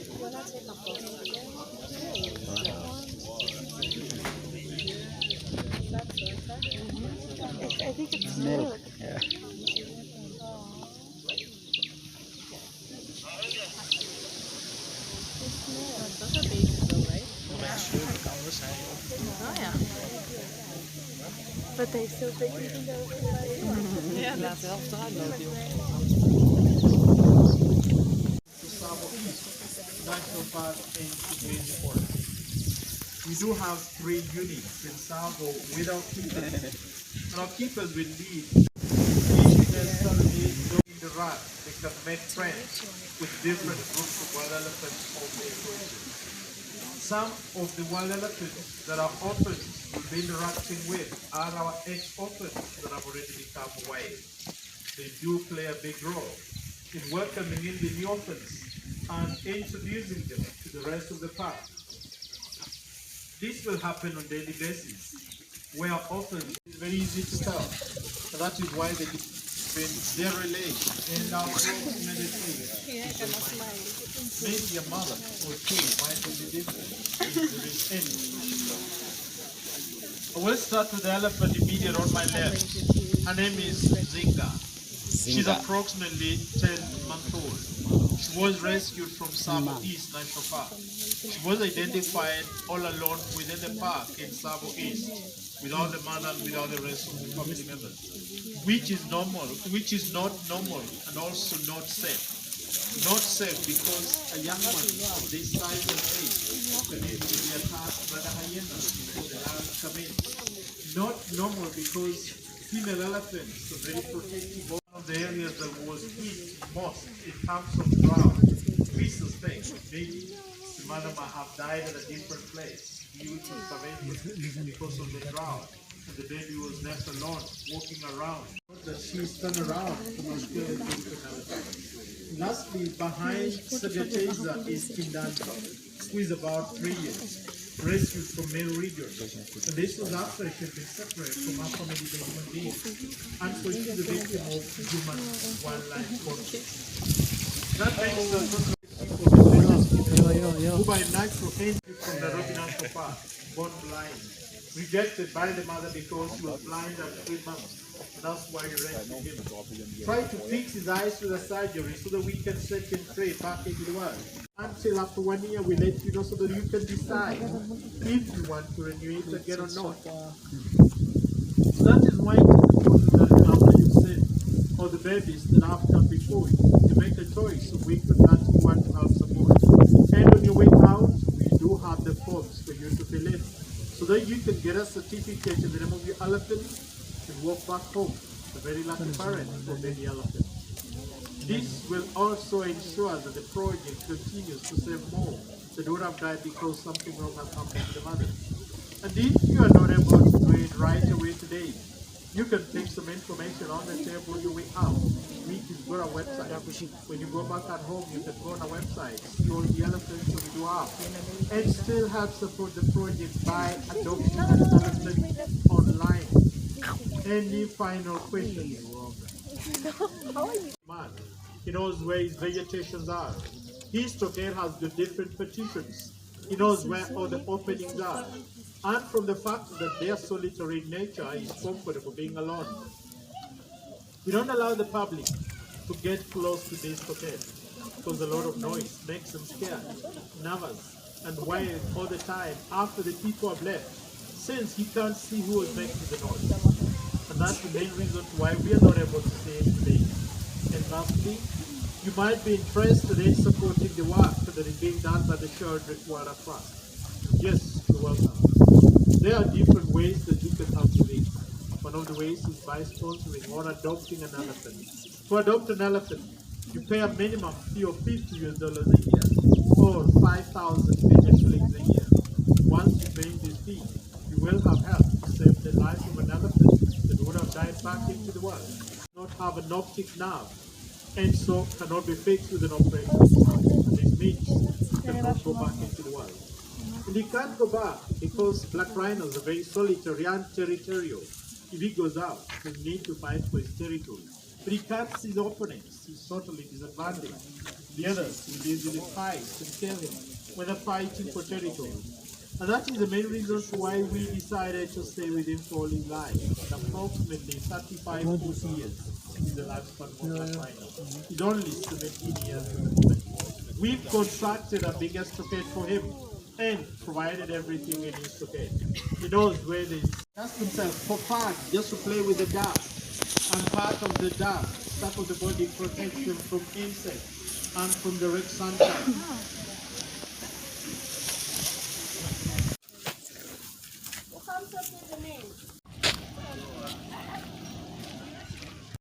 I think it's Milk. Yeah. Those are babies though, right? Oh yeah. But they still take you in the yeah, that's National Park and Green Forest. We do have 3 units in Savo without keepers. And our keepers will lead. Each necessarily knowing the rat, they can make friends with different groups of wild elephants of their region. Some of the wild elephants that our orphans will be interacting with are our ex-orphans that have already become wild. They do play a big role in welcoming in the new orphans and introducing them to the rest of the park. This will happen on a daily basis, where often it's very easy to tell, and that is why they when they relate and our meditate. Maybe a mother or two might be different if there is any. I will start with the elephant immediate on my left. Her name is Zinga. She's approximately 10 months old. She was rescued from Savo East National Park. She was identified all alone within the park in Savo East, without the mother and without the rest of the family members, which is not normal and also not safe. Not safe because a young one of this size and age can easily be attacked by the hyenas before the lions come in. Not normal because female elephants are very protective. One of the areas that was hit most in terms of drought, we suspect maybe the mother might have died at a different place due to starvation because of the drought, and the baby was left alone walking around. That she's turned around to muscular elephant. Lastly, behind Sagateza is Kindanda, who is about 3 years, rescued from male region. And this was after she had been separated from her family by human beings, and so she is a victim of human wildlife conflict. That makes us who by natural entry from Nairobi National Park, born blind, rejected by the mother because he was blind at 3 months. That's why we rescued him. Try to fix his eyes with a surgery so that we can set him free back into the world. Until after 1 year, we let you know so that you can decide if you want to renew it again or not. So that is why it is important that after you've seen all the babies that have come before you make a choice of which that you want to have support. And on your way out, we do have the forms for you to fill in, so that you can get a certificate in the name of your elephant and walk back home, the very lucky parent for baby elephant. This will also ensure that the project continues to save more that would have died because something wrong has happened to the mother. And if you are not able to do it right away today, you can take some information on the table your way out. We can go to our website. When you go back at home, you can go on our website, see all the elephants that we do have, and still help support the project by adopting an elephant online. Any final questions? Man, he knows where his vegetations are. His stockade has the different partitions. He knows where all the openings are. And from the fact that they are solitary in nature, he's comfortable being alone. We don't allow the public to get close to this stockade because a lot of noise makes them scared, nervous, and wild all the time after the people have left, since he can't see who is making the noise. And that's the main reason why we are not able to see it today. And lastly, you might be interested in supporting the work that is being done by the Children Water Trust. Yes, you're welcome. There are different ways that you can help with it. One of the ways is by sponsoring or adopting an elephant. To adopt an elephant, you pay a minimum fee of $50 a year, or 5,000 Kenyan shillings a year. Once you pay this fee, you will have helped to save the life of an elephant that would have died back into the world. Not have an optic nerve, and so cannot be fixed with an operation. This means he cannot go back into the world. And he can't go back because black rhinos are very solitary and territorial. If he goes out, he will need to fight for his territory. But he can't see the opponents. He's totally disadvantaged. The others would easily fight and kill him when they're fighting for territory. And that is the main reason why we decided to stay with him for all his life. And approximately 35, 40 years is the lifespan of that rhino. He's only 17 years at the moment. We've contracted a big stockade for him and provided everything in his stockade. He knows where they dust themselves for fun, just to play with the dust. And part of the dust, part of the body protects them from insects and from direct sunshine.